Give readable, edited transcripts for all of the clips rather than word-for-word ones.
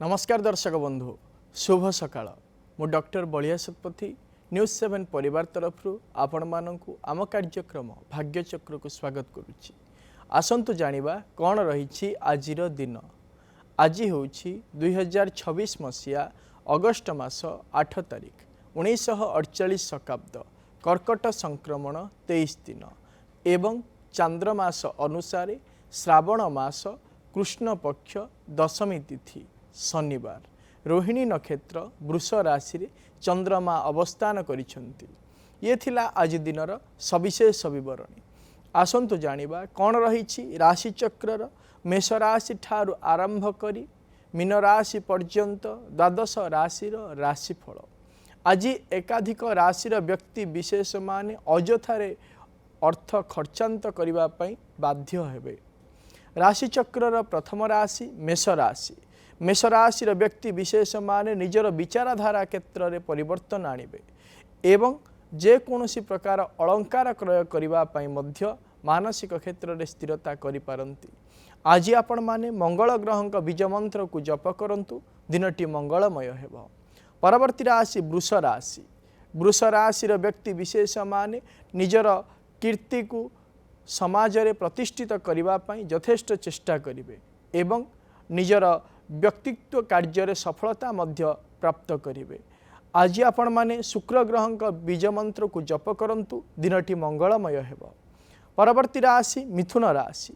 नमस्कार दर्शक बंधु शुभ सकाळ मु डॉक्टर बलिया शतपथी न्यूज 7 परिवार तरफ आपण मानकु आम कार्यक्रम भाग्यचक्र को स्वागत करुच्ची। आसंतु जानिबा कौन रही आजिर दिन। आज होउछि 2026 मसीहा अगस्ट मास 8 तारिख 1948 शकाब्द कर्कट संक्रमण 23 दिन एवं चांद्रमास अनुसार श्रावण मास कृष्ण पक्ष दशमी तिथि शनिवार रोहिणी नक्षत्र वृष राशि रे चंद्रमा अवस्थान करिसेंती। ये थिला आज दिनर सविशेष विवरणी। आसंतु जानिबा कौन रही राशि चक्रर मेष राशि ठारू आरंभ करी मीन राशि पर्यंत द्वादश राशिर राशिफल। आज एकाधिक राशिर व्यक्ति विशेष माने अजथारे अर्थ खर्चांत करिबा पई बाध्य हेबे। राशि चक्रर प्रथम राशि मेष राशि। मेष राशि व्यक्ति विशेष माने निजर विचारधारा क्षेत्र में परिवर्तन आणिबे एवं जेकोसी प्रकार अलंकार क्रय करने मध्य मानसिक क्षेत्र में स्थिरता करिपारंती। आज आपण माने मंगल ग्रह बीज मंत्र को जप करंतु दिनटी मंगलमय हेब। परवर्ती राशि वृष राशि। वृष राशि व्यक्ति विशेष माने निजर कीर्ति को समाज रे प्रतिष्ठित करने यथेष्ट चेष्टा करिवे एवं निजर व्यक्तित्व कार्य सफलता मध्य प्राप्त करिवे। आज आपण माने शुक्र ग्रह बीज मंत्र को जप करंतु दिनटी मंगलमय हेब। परवर्ती राशि मिथुन राशि।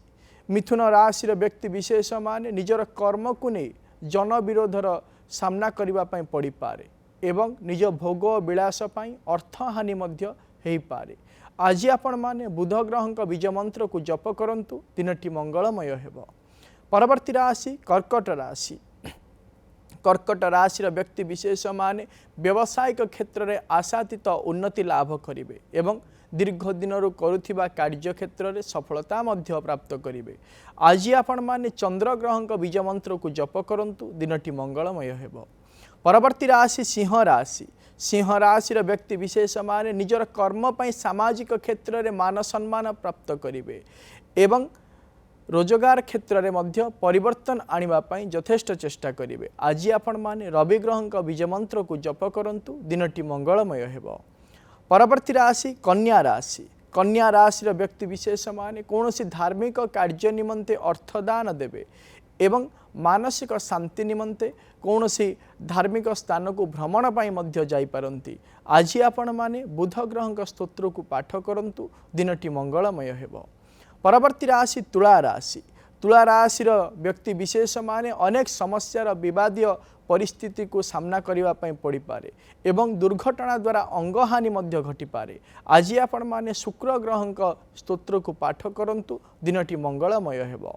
मिथुन राशि व्यक्ति विशेष माने निजर कर्म को नहीं जन विरोधर सामना करबा पई पड़ी पारे एवं निज भोग विलास पई अर्थ हानि मध्य हेई पारे। आज आपण माने बुध ग्रह बीज मंत्र को जप करंतु दिनटी मंगलमय हेब। परवर्ती राशि कर्कट राशि। कर्कट राशि व्यक्ति विशेष माने व्यावसायिक क्षेत्र में आशातीत उन्नति लाभ करिवे एवं दीर्घ दिन करुथिबा कार्य क्षेत्र में सफलता मध्य प्राप्त करिवे। आज आपण माने चंद्र ग्रह बीज मंत्र को जप करंतु दिनटी मंगलमय हेब। परवर्ती राशि सिंह राशि। सिंह राशि व्यक्ति विशेष माने निजर कर्म पई सामाजिक क्षेत्र में मान सम्मान प्राप्त करिवे एवं रोजगार क्षेत्र में मध्य परिवर्तन आनिबा पई यथेष्ट चेष्टा करिवे। आज आपण माने रवि ग्रह बीज मंत्र को जप करंतु दिनटी मंगलमय हेब। परवर्ती राशि कन्या राशि। कन्या राशि व्यक्ति विशेष माने कौनसी धार्मिक कार्य निमंते अर्थदान देवे एवं मानसिक शांति निमंते कौनसी धार्मिक स्थान को भ्रमण पाई मध्य जाई पारंती। आज आपण माने बुध ग्रह स्तोत्र को पाठ करंतु दिनटी मंगलमय हेब। परवर्ती राशि तुला राशि। तुला राशि व्यक्ति विशेष माने अनेक समस्यार विवादीय परिस्थिति को सामना करबा पई पड़ी पारे एवं दुर्घटना द्वारा अंगहानि मध्य घटी पारे। आज आपण माने शुक्र ग्रह स्तोत्र को पाठ करंतु दिनटी मंगलमय हेब।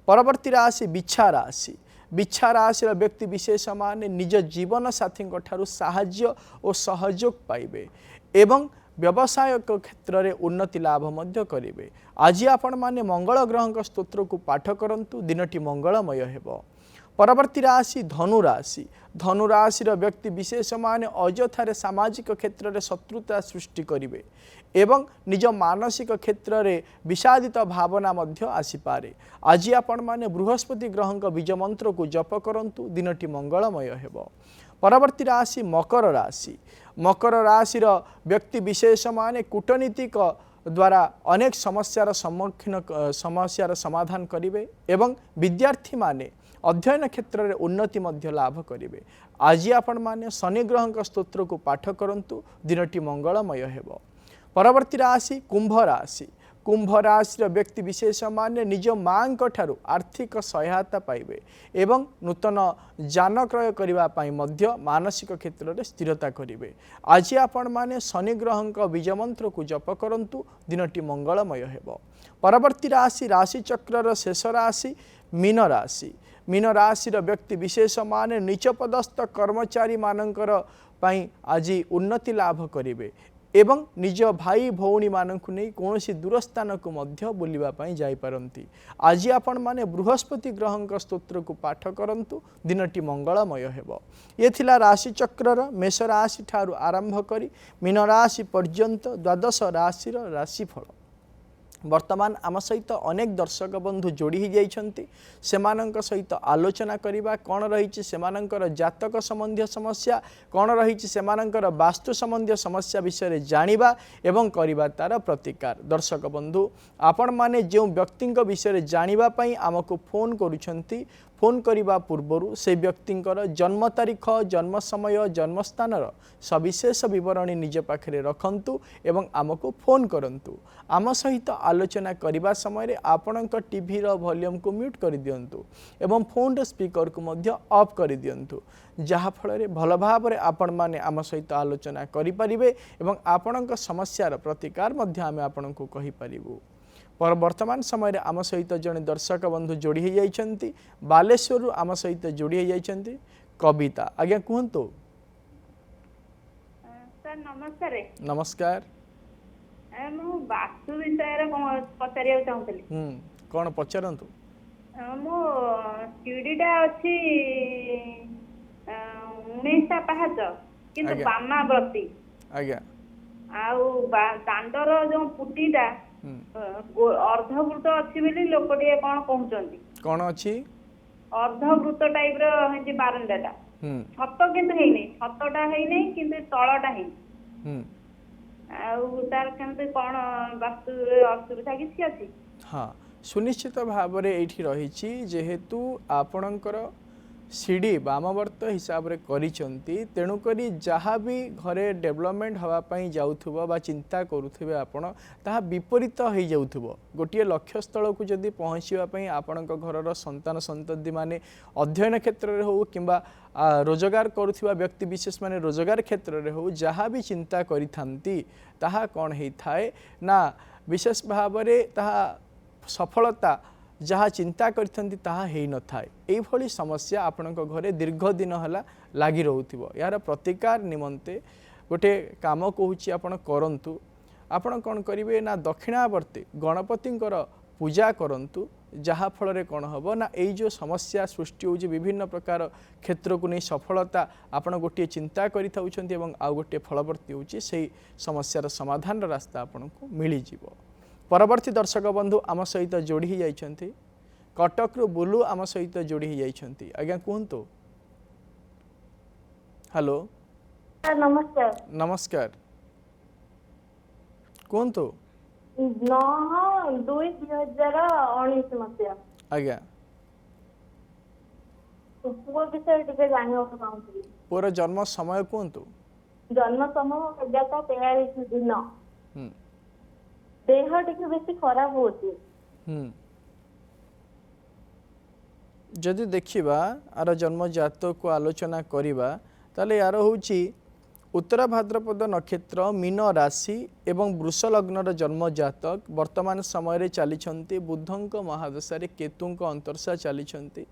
परवर्ती राशि बिच्छा राशि। बिच्छा राशि व्यक्ति विशेष माने निज जीवन साथी ठारू साहाय्य और सहयोग पाइबे एवं व्यवसाय क्षेत्र में उन्नति लाभ मध्य करिवे। आज आपण माने मंगल ग्रह स्तोत्र को पाठ करंतु दिनटी मंगलमय हेब। परवर्ती राशि धनु राशि। धनु राशि व्यक्ति विशेष माने अजथारे सामाजिक क्षेत्र में शत्रुता सृष्टि करिवे एवं निज मानसिक क्षेत्र में विषादित भावना मध्य आसीपारे। आज आपण माने बृहस्पति ग्रह बीज मंत्र को जप करंतु दिनटी मंगलमय हेब। परवर्ती राशि मकर राशि। मकर राशि व्यक्ति विशेष माने कूटनीतिक द्वारा अनेक समस्यार समस्यार समाधान करिवे एवं विद्यार्थी माने अध्ययन क्षेत्र में उन्नति मध्य लाभ करिवे। आज आपण माने शनि ग्रह स्तोत्र को पाठ करंतु दिनटी मंगलमय हेब। परवर्ती राशि कुंभ राशि। कुंभ राशि व्यक्ति विशेष माने निज मां ठारू आर्थिक सहायता पाइबे एवं नूतन जान क्रय करबा पई मध्य मानसिक क्षेत्र में स्थिरता करिवे। आज आपण माने शनि ग्रह बीज मंत्र को जप करंतु दिनटी मंगलमय हेब। परवर्ती राशि राशि चक्रर शेष राशि मीन राशि। मीन राशि व्यक्ति विशेष माने नीच पदस्थ कर्मचारी मानकर पई आज उन्नति लाभ करिवे एवं निज भाई भौणी मानकु नहीं कौनसी दूर स्थान को मध्य बुलिबा पई जाई पारंती। आज आपण माने बृहस्पति ग्रह स्तोत्र को पाठ करंतु दिनटी मंगलमय हेब। ये थिला राशि चक्रर मेष राशि ठारू आरंभ करी मीन राशि पर्यंत द्वादश राशिर राशिफल। वर्तमान आम सहित अनेक दर्शक बंधु जोड़ी ही जाइछन्ति सेमानंक सहित आलोचना करिबा कौन रही सेमानंकर जातक संबंधी समस्या कौन रही सेमानंकर वास्तु संबंधी समस्या विषय जानिबा एवं करिबा तार प्रतिकार। दर्शक बंधु आपण माने जो व्यक्ति विषय जानिबा पई आमको फोन करूछन्ति फोन करिबा पूर्वरु से व्यक्तिंकर जन्म तारीख जन्म समय जन्म स्थानर सविशेष विवरणी निज पाखरे रखंतु एवं आमको फोन करंतु। आम सहित आलोचना करिबा समय आपणक टीवी रो वॉल्यूम को म्यूट कर दियंतु एवं फोन रो स्पीकर को मध्य ऑफ कर दियंतु जहा फल भल भाव रे आपण माने आम सहित आलोचना करि परिबे एवं आपणक समस्यार प्रतिकार मध्य आमे आपणको कहि परिबु। पर वर्तमान समय रे आम सहित जने दर्शक बंधु जोड़ी ही जाइछन्ति बालेश्वर आम सहित जोड़ी ही जाइछन्ति कविता। आज्ञा कहंतु। सर नमस्कार। नमस्कार। मु वास्तु विषय पचारिया चाहूली। कौन पचारंतु। मो सीढ़ीटा अच्छी 19टा पाहाच किंतु बामा प्रति आज्ञा आउ दांडर जो पुटीटा अर्धवृत अच्छी बोली लोकटे कौन कहउचंती कौन अच्छी अर्धवृत टाइप रो हे बारंडाटा छत किंतु हे नै छतटा हे नै किंतु तळटा हे आउ तार केमते कौन वास्तु असुविधा किसी अछि। हाँ सुनिश्चित भाव में ये रही जेहेतु आपणकर सीढ़ी वामवर्त हिसाब रे करिसंती तेणुकरी जहाँ भी घरे डेवलपमेंट हवापाई जाउथुबो बा चिंता करुथिबे आपण ताहा विपरीत हो जाउथुबो। गोटे लक्ष्य स्थल को जदि पहुँचापी आपणक घरर संतान संतति माने अध्ययन क्षेत्र में हो किंबा रोजगार करुथिबा व्यक्ति विशेष माने रोजगार क्षेत्र में हो जहाँ भी चिंता करिथांती ताहा कौन होई थाए ना विशेष भाव में ताहा सफलता जहाँ चिंता करथंती ताहा हेई न थाए। एई भली समस्या आपणक घरे दीर्घ दिन हला लागी रहउथिबो। यार प्रतिकार निमंते गोटे काम कहूची आपण करंतु। आपण कौन करिवे ना दक्षिणावर्ती गणपतिंकर पूजा करंतु जहाँ फल रे कौन हबो ना एई जो समस्या सृष्टि होउची विभिन्न प्रकार क्षेत्र को नहीं सफलता आपण गोटे चिंता करिथाउछंती एवं आ गोटे फलवर्ती होउची सेई समस्यार समाधान रास्ता आपणको मिली जिवो। परवर्ती दर्शक बंधु आम सहित जोड़ी ही जाइछन्ति कटक रु बुलू आम सहित जोड़ी ही जाइछन्ति। आज्ञा कहंतु। हेलो नमस्कार। नमस्कार कहंतु। 9/2/2019 मसिया आज्ञा पुओ विषय टिके जानियो चाहूली। पुओर जन्म समय कहंतु। जन्म समय 11:43 दिन देह टिके बेसी खराब होची। जदि देखिबा आर जन्म जातक को आलोचना करिबा ताले यार होची उत्तर भाद्रपद नक्षत्र मीन राशि एवं वृष लग्नर जन्म जातक वर्तमान समय रे चलीछन्ति बुधंक महादशा रे केतुंक अंतरसा चलीछन्ति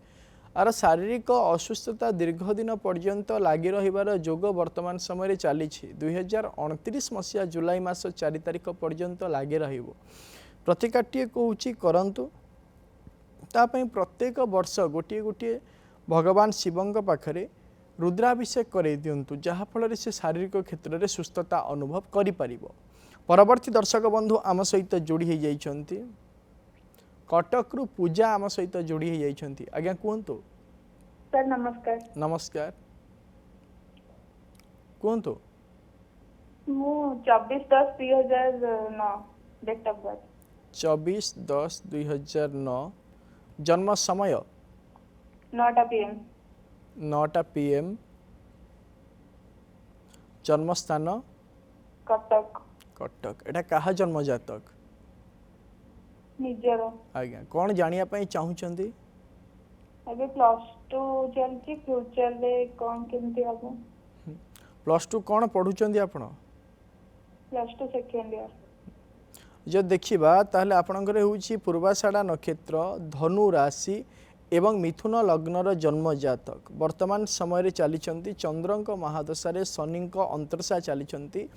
आर शारीरिक असुस्थता दीर्घ दिन पर्यंत लागी रहिबार जोग वर्तमान समय रे चली 2029 मसीहा जुलाई मास 4 तारिख पर्यंत लागी रहिबो। प्रतिकाटिए कहूची करंतु तापई प्रत्येक वर्ष गोटे गोटे भगवान शिवंक पाखरे रुद्राभिषेक करे दियंतु जहाँ फल से शारीरिक क्षेत्र में सुस्थता अनुभव करि परिबो। परवर्ती दर्शक बंधु आम सहित जोड़ी हो जाइछन्ति कटक रु पूजा आम सहित जोड़ी हो जाइछन्ति। आज्ञा कहंतु। सर नमस्कार। नमस्कार कहंतु। मु 24/10/2009 डेट ऑफ बर्थ 24/10/2009 जन्म समय 9टा PM 9टा PM जन्म स्थान कटक कटक एटा कहा जन्म जातक निजर। आज्ञा कौन जानिया पई चाहुचंदी। अबे +2 चलची फ्यूचर ले कौन केमती हबो। +2 कौन पढुचंदी आपण। +2 सेकेंड ईयर। जो देखिबा ताहले आपणकर होउची पूर्वाषाढ़ा नक्षत्र धनु राशि एवं मिथुन लग्नर जन्म जातक वर्तमान समय रे चलीचंती चंद्रंक महादशा रे शनिंक अंतरसा चलीचंती।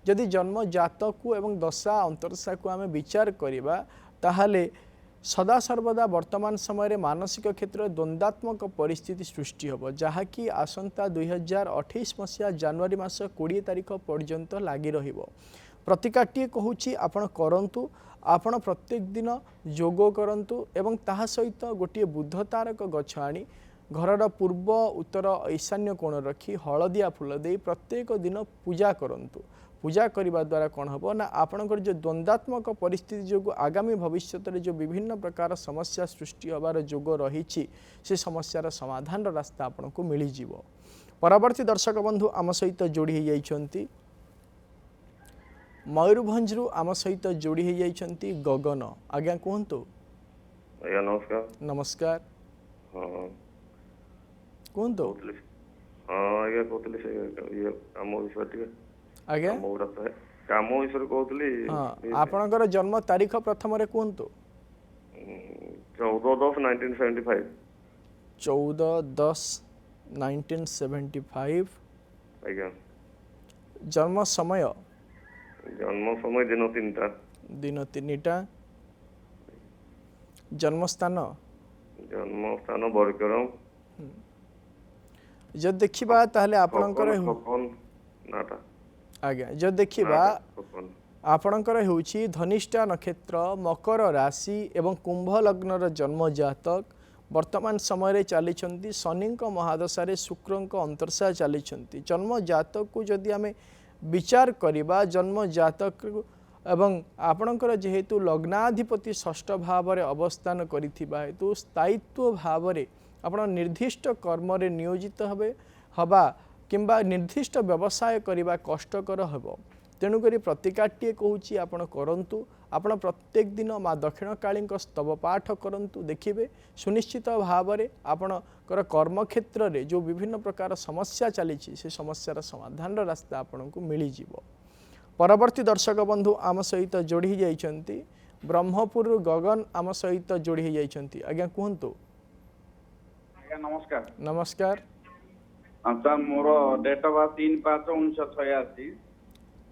जदि जन्म जातक को एवं दशा अंतरसा को आमे विचार करिबा ताहले सदा सर्वदा वर्तमान समय रे मानसिक क्षेत्र द्वंद्वात्मक परिस्थिति सृष्टि होब जहाँकि आसंता 2028 मसीहा जनवरी मास 20 तारिख पर्यंत लागी रहिबो। प्रतिकाटिए कहूँ आपण करंतु आपण प्रत्येक दिन जोग करंतु एवं ताहा सहित गोटे बुद्ध तारक गछ आनी घरर पूर्व उत्तर ईशान्य कोण रखी हलदिया फूल दे प्रत्येक दिन पूजा करंतु। पूजा करने द्वारा कौन हम ना आपणकर जो द्वंद्वात्मक परिस्थिति जो आगामी भविष्य में जो विभिन्न प्रकार समस्या सृष्टि होबार जोग रही से समस्यार समाधान रास्ता आपन को मिल जीवो। परवर्ती दर्शक बंधु आम सहित जोड़ी जाइछंती मयूरभंजरू आम सहित जोड़ी जाइछंती गगन। आज्ञा कहतु। आज्ञा नमस्कार। नमस्कार। हाँ कहतु। हाँ आज्ञा कहते ये काम विषय आज्ञा काम विषय कहते। हाँ आपणकर जन्म तारीख प्रथम रे कहतु। 14/10/1975। 14/10/1975। आज्ञा जन्म समय दिन 3टा। दिन 3टा। जन्म स्थान बरकरम। जब देखिबा ताहले आपणकर नाटा। आज्ञा जब देखिबा आपणकर होउछि धनिष्ठा नक्षत्र मकर राशि एवं कुंभ लग्नर जन्म जातक वर्तमान समय चली शनि महादशा शुक्र अंतर्शा चली जन्म जातक को जदि आम विचार करवा जन्म जातक एवं आपणकर जेहेतु लग्नाधिपति षष्ठ भाव में अवस्थान करिथिबा हेतु स्थायित्व भाव में आपण निर्दिष्ट कर्म रे नियोजित हवा किंबा निर्दिष्ट व्यवसाय करने कष्टकर हेब। तेणुक प्रतिकाटिए कहूँ आपण करंतु। आपण प्रत्येक दिन माँ दक्षिण काली स्तव पाठ करंतु देखिए सुनिश्चित भाव में आपणकर कर्मक्षेत्र में जो विभिन्न प्रकार समस्या चली से समस्यार समाधान रास्ता आपण को मिल जीवो। परवर्ती दर्शक बंधु आम सहित जोड़ी जाइछंती ब्रह्मपुर गगन आम सहित जोड़ी जाइछंती। आज्ञा कहतु। आज्ञा नमस्कार। नमस्कार। अच्छा मोर डेट ऑफ बर्थ 3/5/1986।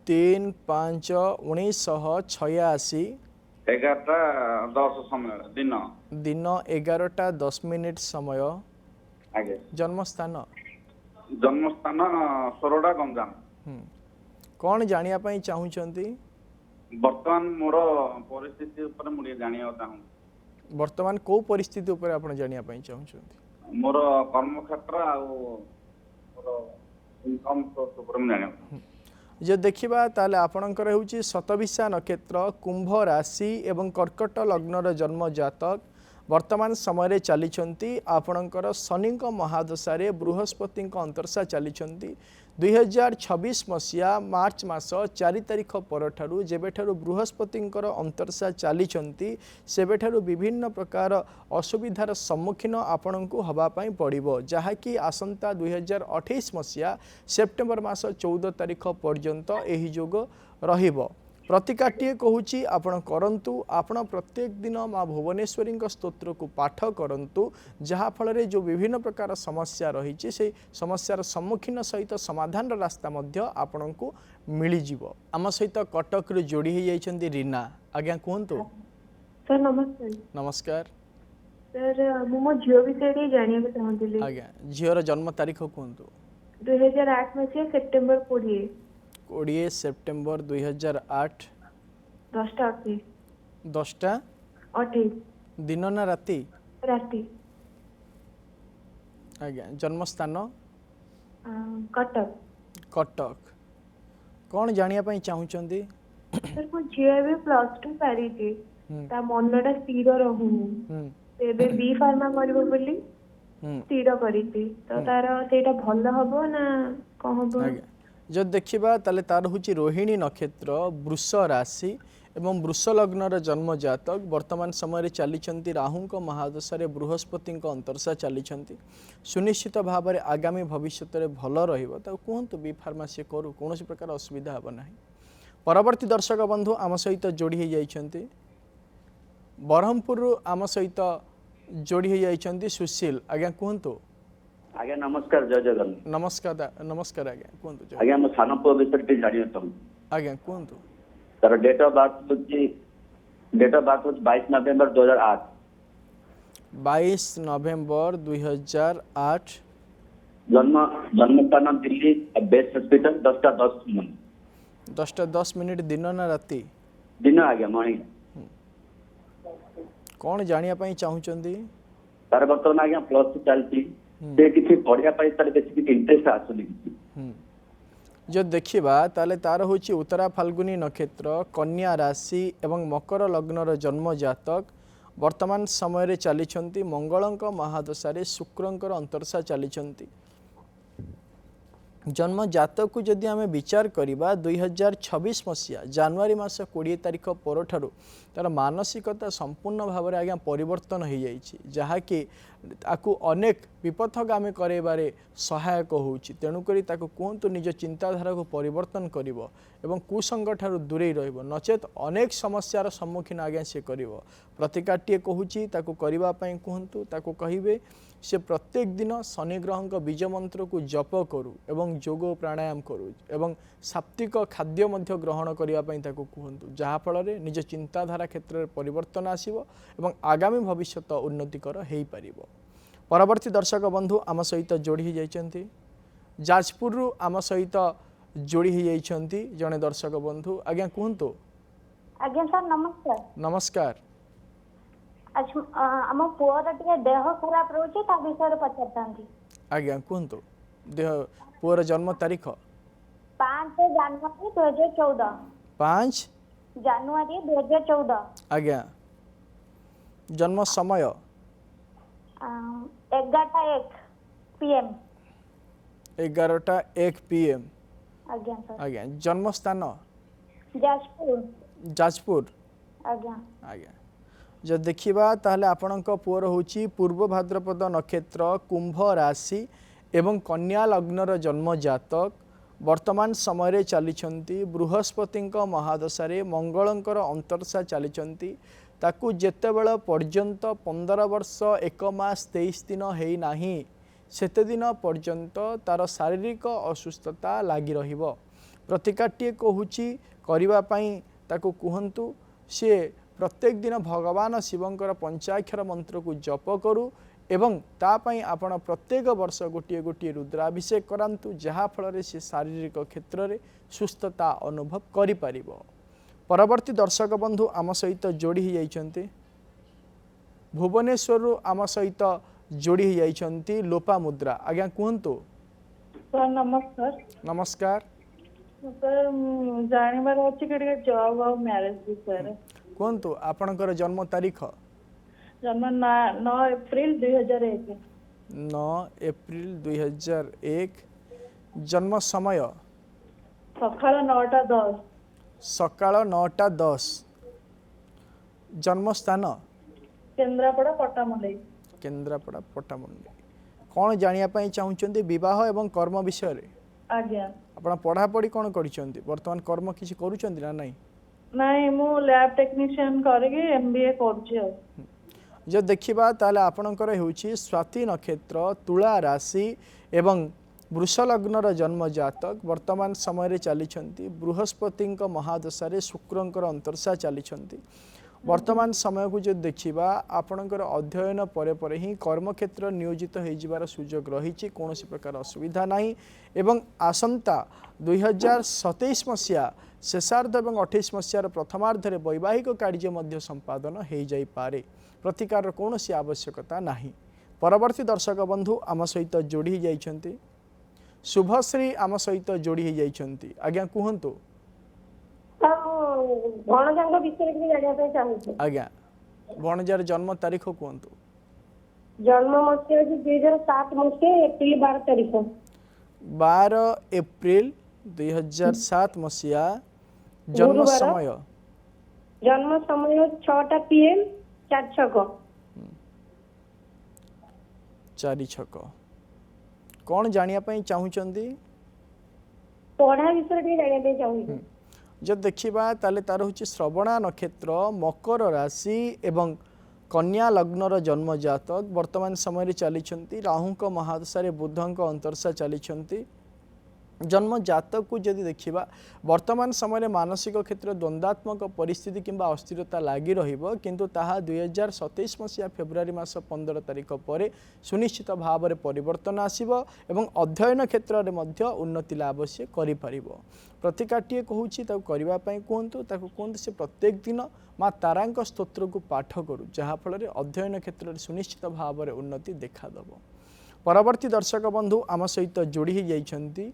3/5/1986। 11:10 समय दिन 11:10 समय। आगे जन्म स्थान सोरडा गंजाम। कौन जानिया पई चाहुचंती। वर्तमान मोर परिस्थिति ऊपर मुझे जानिया चाहूँ। वर्तमान को परिस्थिति ऊपर आपण जानिया पई चाहुचंती। मोर कर्म क्षेत्र आ मोर इनकम सोर्स ऊपर मैं जानिया। जे देखिबा ताले आपणकर होउची शतभिषा नक्षत्र कुंभ राशि एवं कर्कट लग्नर जन्म जातक वर्तमान समय चली आपणकर शनि महादशा बृहस्पति अंतर्शा चली 2026 मसीहा मार्च मास 4 तारिख परठारु जेबेठारु बृहस्पति अंतर्शा चली सेबेठारु विभिन्न प्रकार असुविधार सम्मुखीन आपण को हवा पाई पड़िबो जहाँकि आसंता 2028 मसीहा सेप्टेम्बर मास 14 तारिख पर्यंत एही जोग रहिबो। प्रतिकाटिए कहूँ आपण करंतु आपण प्रत्येक दिन माँ भुवनेश्वरी स्तोत्र को पाठ करंतु जहाँफल जो विभिन्न प्रकार समस्या रही से समस्यार सम्मुखीन सहित समाधान रास्ता मध्य आपण को मिल जीवो। आम सहित कटक रे जोड़ी हो जाइछंती रीना। आज्ञा कहतु। सर नमस्कार। नमस्कार। सर मो झियो विषय जानिया चाहूँगी। आज्ञा झियोर जन्म तारीख कहतु। 2008 मसीहा सेप्टेम्बर 20 सेप्टेम्बर 2008। 10:28 दिन ना राति। राति। आज्ञा जन्म स्थान कटक। कटक कौन जानिया पई चाहुचंदी। सर मो झियो एबे +2 सारी ता मनटा स्थिर रहूनी एबे बी फार्मा करबो बोली स्थिर करिती तो तार सेटा भल हबो ना को हबो। आज्ञा जब देखिबा ताले तार होची रोहिणी नक्षत्र वृष राशि एवं वृष लग्नर जन्म जातक वर्तमान समय चली राहु महादशा बृहस्पति अंतर्शा चली सुनिश्चित भाव में आगामी भविष्य में भल कहतु बी फार्मासी करू कौन प्रकार असुविधा हे ना। परवर्ती दर्शक बंधु आम सहित जोड़ी जाइछंती ब्रह्मपुर आम सहित जोड़ी जाइछंती सुशील। आज्ञा कहतु। आज्ञा नमस्कार जय जगन्नाथ। नमस्कार। नमस्कार आज्ञा कहतु। आज्ञा मो सानो पुओ विषय जानिया चाहूँ। आज्ञा कहतु। तार डेट ऑफ बर्थ होची 22 नवंबर 2008। 22 नवंबर 2008। जन्म स्थान दिल्ली बेस्ट हॉस्पिटल 10:10। 10:10 दिन ना राति दिन आज्ञा मॉर्निंग कौन जानिया पई चाहुचंदी तार बर्तमान आज्ञा +2 चलती से किसी पढ़िया पाई तार बेसी किसी इंटरेस्ट आसुनी जो देखिबा ताले तार होची उत्तरा फाल्गुनी नक्षत्र कन्या राशि एवं मकर लग्नर जन्म जातक वर्तमान समय रे चलीछंती मंगलंक महादशारे शुक्रंकर अंतरसा चलीछंती जन्म जातक को जदि आम विचार करवा 2026 मसीहा जनवरी मास 20 तारिख परठारु तार मानसिकता संपूर्ण भाव में आज्ञा परिवर्तन हो जाइए जहाँकि ताकू अनेक विपथगामी कराइबारे सहायक होउछि तेणुकरी ताकू कहतु निज चिंताधारा को परिवर्तन करिवो एवं कुसंग ठारू दूरे रहिबो नचेत अनेक समस्यार सम्मुखीन आज्ञा से करिवो प्रतिकारटीए कहूछि ताकू करिबा पई कहतु ताकू कहिबे से प्रत्येक दिन शनि ग्रह बीज मंत्र को जप करू एवं योग प्राणायाम करू एवं सात्विक खाद्य मध्य ग्रहण करने कहतु जहाँफल निज चिंताधारा क्षेत्र में परिवर्तन आसिबो एवं आगामी भविष्यत उन्नतिकर हो पार। परवर्ती दर्शक बंधु आम सहित जोड़ी जाइछंती जाजपुर आम सहित जोड़ी जाइछंती जड़े दर्शक बंधु आज्ञा कहतु। आज्ञा सर नमस्कार। नमस्कार। अच्छा आम पुअर टिके देह खराब रोचे ता विषय पचारतांती। आज्ञा कहतु देह पुअर जन्म तारीख 5 जनवरी 2014। 5 जनवरी 2014। आज्ञा जन्म समय 11:01 PM। 11:01 PM। आज्ञा सर। आज्ञा जन्म स्थान जाजपुर। जाजपुर। आज्ञा आज्ञा जो देखिबा ताहले आपणक पुअर होची पूर्व भाद्रपद नक्षत्र कुंभ राशि एवं कन्या लग्नर जन्म जातक वर्तमान समय रे चलीछंती बृहस्पतिंक महादशारे मंगलंकर अंतरसा चलीछंती ताकू जेतेबेल पर्यंत 15 वर्ष 1 मास 23 दिन हेई नाही सेते दिन पर्यंत तार शारीरिक असुस्थता लागी रहिबो प्रतिकारटीए कहूची करिबा पई ताकू कहंतु से प्रत्येक दिन भगवान शिवंकर पंचाक्षर मंत्र को जप करू एवं तापाई आपण प्रत्येक वर्ष गोटे गोटे रुद्राभिषेक करांतु जहाँ फल से शारीरिक क्षेत्र में सुस्थता अनुभव करि परिबो। परवर्ती दर्शक बंधु आम सहित जोड़ी जाइछंती भुवनेश्वर आम सहित जोड़ी जाइछंती लोपा मुद्रा। आज्ञा कहतु। सर नमस्कार। नमस्कार सर जानवर अच्छी के जॉब और मैरिज विषय कहतु आपणकर जन्म तारीख जन्म 9 एप्रिल 2001। 9 एप्रिल 2001 जन्म समय सकाळ 9:10। सकाळ 9:10 जन्म स्थान केन्द्रापड़ा पट्टामुंडई। केन्द्रापड़ा पट्टामुंडई कौन जानिया पई चाहुचंती विवाह एवं कर्म विषय रे। आज्ञा आपण पढ़ा पढ़ी कौन करिसंती वर्तमान कर्म किसी करूचंती ना नहीं नहीं मु लैब टेक्नीशियन करके एमबीए करछि। जो देखिबा ताले आपणकर हेउची स्वाति नक्षत्र तुला राशि एवं वृष लग्नर जन्म जातक वर्तमान समय रे चलीछंती बृहस्पतिंक महादशारे शुक्रंकर अंतरसा चलीछंती वर्तमान समय को जो देखिबा आपणकर अध्ययन परे परे ही कर्म क्षेत्र नियोजित हो जिबार सुयोग रही कौन प्रकार असुविधा नहीं एवं आसंता 2027 मसीहा शेषार्ध एवं 28 मसीहार प्रथमार्धरे वैवाहिक कार्य मध्य संपादन हो जाई पारे प्रतिकार कौन आवश्यकता नहीं। परवर्ती दर्शक बंधु आम सहित जोड़ी जाइछंती शुभश्री आम सहित जोड़ी जाइछंती। आज्ञा कहतु। भणजांग विषय के जानिया पे चाहूछी। आज्ञा भणजार जन्म तारीख कहतु। जन्म मसिया 2007 मसिया एप्रिल 12 तारीख। 12 एप्रिल 2007 मसीहा जन्म समय जन्म समय 6टा PM 4 छक कौन जानिया पई चाहुचंदी पढ़ा विषय के जानिया पे चाहूछी। जब देखिबा ताले तार होची श्रवणा नक्षत्र मकर राशि एवं कन्या लग्नर जन्म जातक वर्तमान समय रे चलीछंती राहुंक महादशारे बुधंक अंतरसा चलीछंती जन्म जातक को जदि देखा वर्तमान समय मानसिक क्षेत्र द्वंद्वात्मक परिस्थिति किंबा अस्थिरता लगी रहिबो किंतु ताहा 2027 मसीहा फेब्रुआरी मास 15 तारिख पर सुनिश्चित भाव में परिवर्तन आसिबो एवं अध्ययन क्षेत्र में मध्य उन्नति लाभ से करि परिबो। प्रतिकाटीए कहूछि ताको करिवा पई कहतु से प्रत्येक दिन माँ तारांक स्तोत्र को पाठ करू जहा फल अध्ययन क्षेत्र में सुनिश्चित भाव में उन्नति देखादेव। परवर्ती दर्शक बंधु आम सहित जोड़ी जाइछंती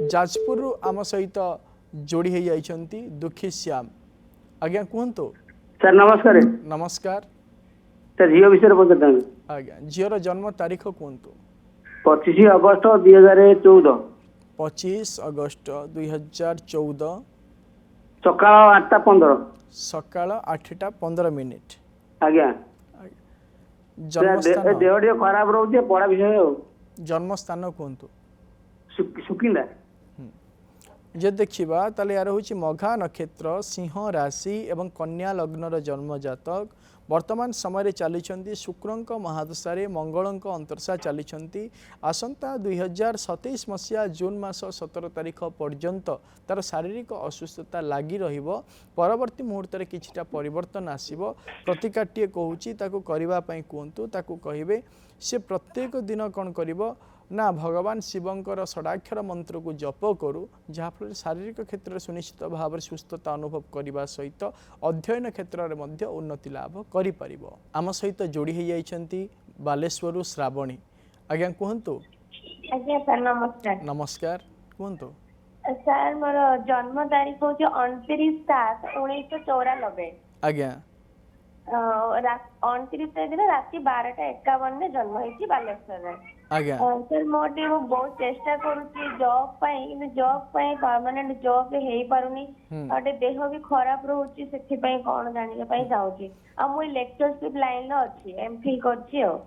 जाजपुर आम सहित जोड़ी जाइछंती दुखी श्याम। आज्ञा कहतु सर नमस्कार। नमस्कार सर झील विषय पचार आज्ञा झीर जन्म तारीख कहतु 25 अगस्त 2014 25 अगस्त 2014 सकाळ 8:15 सकाळ 8:15 आज्ञा जन्म स्थान देह टे खराब रोचे पढ़ा विषय जन्म स्थान कहतु सुकिंदा जे देखा ताले यार हूँ मघा नक्षत्र सिंह राशि एवं कन्या लग्नर जन्म जातक वर्तमान समय चली शुक्रंक महादशारे मंगलंक अंतर्शा चली आसंता 2027 मसीहा जून मास 17 तारिख पर्यंत तार शारीरिक असुस्थता लगी रहिबो। परवर्ती मुहूर्त में किछिटा परिवर्तन आसिबो। प्रतिकाटीए कहूची ताकू करिबा पई कहंतु ताकू कहिबे से प्रत्येक दिन कौन करिबो ना भगवान शिवंकर षडाक्षर मंत्र को जप करू जहाँफल शारीरिक क्षेत्र में सुनिश्चित भाव में सुस्थता अनुभव करने सहित अध्ययन क्षेत्र में मध्य उन्नति लाभ करिपरिबो। आम सहित जोड़ी हो जाइछंती बालेश्वर श्रावणी। आज्ञा कहतु आज्ञा सर नमस्कार। नमस्कार कहतु सर मोर जन्म तारीख हूँ 29/7/1994। आज्ञा 29 दिन राति 12:51 में जन्म होती बालेश्वर। आज्ञा सर मोटे वो बहुत चेष्टा करूची जॉब पाई कि जॉब पाई परमानेंट जॉब हे पारुनी अटे देह भी खराब रहउची सेथि पई कोन जानिके पई जाउची आ मु लेक्चरशिप लाइन लो अछि एमफिल करछि ओ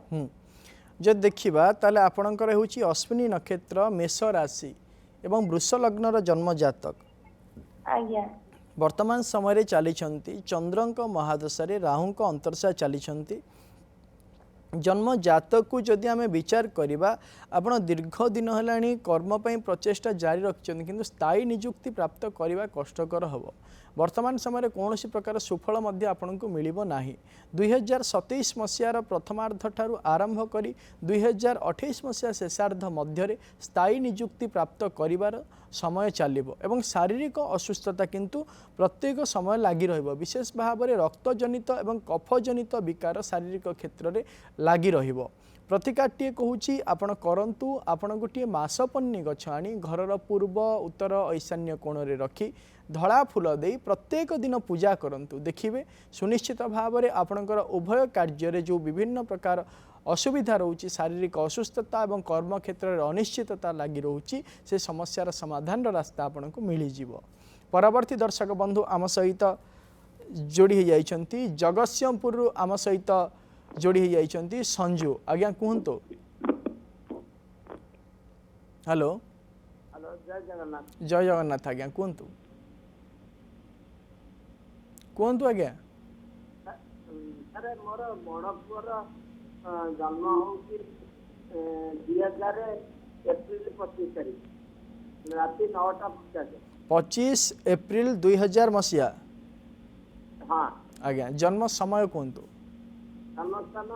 जब देखिबा ताले आपणकर होउची अश्विनी नक्षत्र मेष राशि एवं वृष लग्नर जन्म जातक आज्ञा वर्तमान समय चली चंद्रंक महादशारे राहुंक अंतर्शा चली जन्म जातक को जदि आम विचार करवा आपण दीर्घ दिन है कर्म प्रचेषा जारी रखिंट किंतु स्थायी निजुक्ति प्राप्त करने कष्टकर हम। वर्तमान समय कौन प्रकार सुफल आपन को मिल ना। 2027 मसीहार प्रथमार्ध ठारू आरंभ कर 2028 मसीहा शेषार्ध मध्य स्थायी निजुक्ति प्राप्त करिवार समय चलिबो एवं शारीरिक असुस्थता किंतु प्रत्येक समय लगी रहिबो। विशेष भाव में रक्तजनित एवं कफजनित विकार शारीरिक क्षेत्र में लगी रहिबो। प्रतिकाटीए कहूची आपण करंतु आपण गोटे मासपन्नी गछ आनी घरर पूर्व उत्तर ईशान्य कोण रे रखी धड़ा फूल दे प्रत्येक दिन पूजा करंतु देखिबे सुनिश्चित भाव में आपणकर उभय कार्य जो विभिन्न प्रकार असुविधा रोची शारीरिक असुस्थता और कर्म क्षेत्र में अनिश्चितता लगी रोची से समस्यार समाधान रास्ता आपन को मिल जिवो। परवर्ती दर्शक बंधु आम सहित जोड़ी जाइछंती जगतसिंहपुर आम सहित जोड़ी जाइछंती संजू। आज्ञा कहतु हेलो हेलो जय जगन्नाथ। जय जगन्नाथ। आज्ञा कहतु कहतु आज्ञा अरे मोर बड़ पुअर जन्म होउची 2000 एप्रिल 25 तारीख राति 9:50 25 एप्रिल 2000 मसीहा। हाँ आज्ञा जन्म समय कहतु जन्म स्थान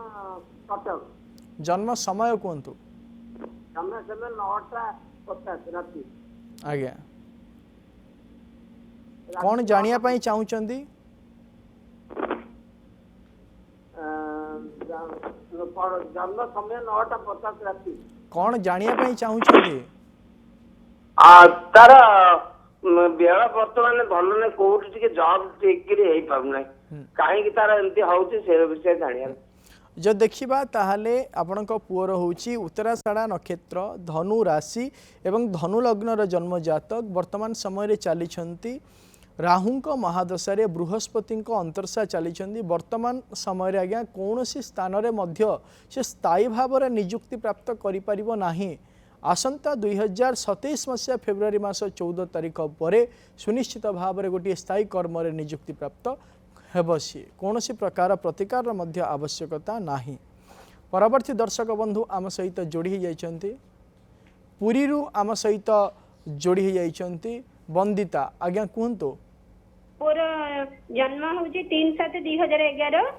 कटक जन्म समय कहतु जन्म समय 9:50 राति। आज्ञा कौन जानिया पाई चाहूचंदी जन्म समय 9:50 राति कौन जानिया पाई चाहूचंदी तार बेला बर्तमान भल ने कोउठी के जॉब ठीक करी हेई पाउनै काहे कि तार एंती होउची से विषय जानिया जो देखिबा ताहाले आपणक पुअर होउची उत्तराषाढ़ा नक्षत्र धनु राशि एवं धनु लग्नर जन्म जातक वर्तमान समय चली राहुंक महादशारे बृहस्पति अंतर्शा चली वर्तमान समय आज्ञा कौन स्थान से स्थायी भाव में निजुक्ति प्राप्त करिपरिबो नाही। आसंता 2027 मसीहा फेब्रुआरी मास 14 तारिख पर सुनिश्चित भाव में गोटे स्थायी कर्म निजुक्ति प्राप्त हेब सी कौन प्रकार प्रतिकार मध्य आवश्यकता नाही। परवर्ती दर्शक बंधु आम सहित जोड़ी जाइछंती पुरी आम सहित जोड़ी हो जाइछंती वंदिता आज्ञा कहतु मोर जन्म होची 3/7/2011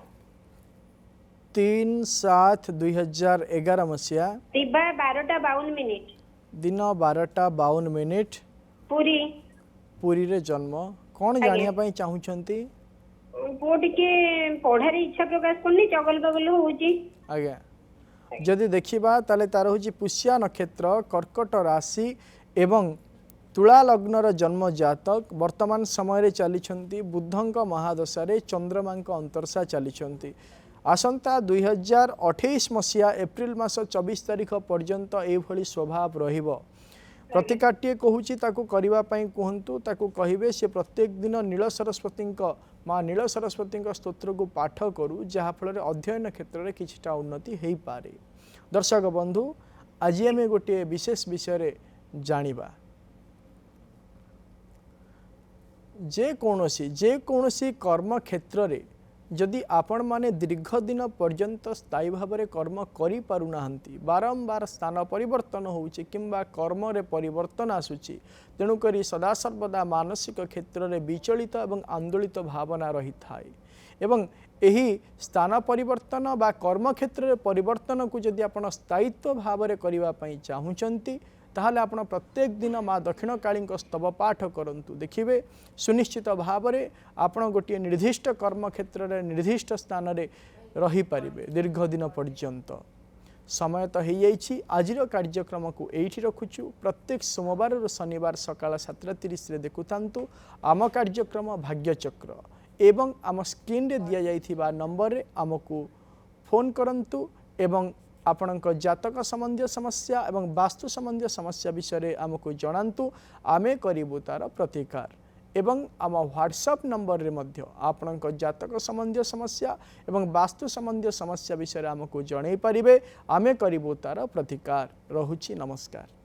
3/7/2011 मसीहा दिबा 12:52 दिन 12:52 पुरी पुरी रे जन्म कौन जानिया पई चाहुछंती पुओ टिके पढ़ार इच्छा प्रकाश करनी चगल बगल होची आज्ञा जदि देखिबा ताले तार होची पुष्या नक्षत्र कर्कट राशि एवं तुला लग्नर जन्म जातक वर्तमान समय रे चलीछंती बुद्धंक महादशारे चंद्रमांक अंतरसा चलीछंती आसंता 2028 मसीहा एप्रिल मास 24 तारिख पर्यंत एभली स्वभाव रहिबो प्रतिकाटिए कहूची ताकू करिबा पई कहंतु ताकू कहिबे से प्रत्येक दिन नील सरस्वती माँ नील सरस्वती स्तोत्र को पाठ करू जहा फल अध्ययन क्षेत्र में किछटा उन्नति हो पारे। दर्शक बंधु आज आम गोटे विशेष विषय जानिबा जे कौनसी कर्म क्षेत्र रे जदि आपण माने दीर्घ दिन पर्यंत स्थायी भाव में कर्म करि पारुनाहंती बारंबार स्थान परिवर्तन होउची किंबा कर्म रे परिवर्तन आसुची तेणुकरी सदा सर्वदा मानसिक क्षेत्र में विचलित एवं आंदोलित भावना रही थाए एवं एही स्थान परिवर्तन बा कर्म क्षेत्र में परिवर्तन को जदि आपण स्थायित्व भाव में करबा पई चाहुचंती ताहले आपण प्रत्येक दिन माँ दक्षिण काली स्तव पाठ करंतु देखिबे सुनिश्चित भाव में आपण गोटे निर्दिष्ट कर्म क्षेत्र में निर्दिष्ट स्थान में रही पारिबे दीर्घ दिन पर्यंत। समय तो हो जाइछि आजिर कार्यक्रम को एठी रखुछु प्रत्येक सोमवार और शनिवार सकाळ 7:30 रे देखुतांतु आम कार्यक्रम भाग्यचक्र एवं आम स्क्रीन रे दिया जाइथिबा नंबर रे आमको फोन करंतु एवं आपणक जातक संबंधी समस्या एवं वास्तु संबंधी समस्या विषय आमको जणांतु आमे करिबु तार प्रतिकार एवं आम व्हाट्सएप नंबर रे मध्य आपणक जातक संबंधी समस्या एवं वास्तु संबंधी समस्या विषय आमको जणै पारिबे आमे करिबु तार प्रतिकार। रहुछि नमस्कार।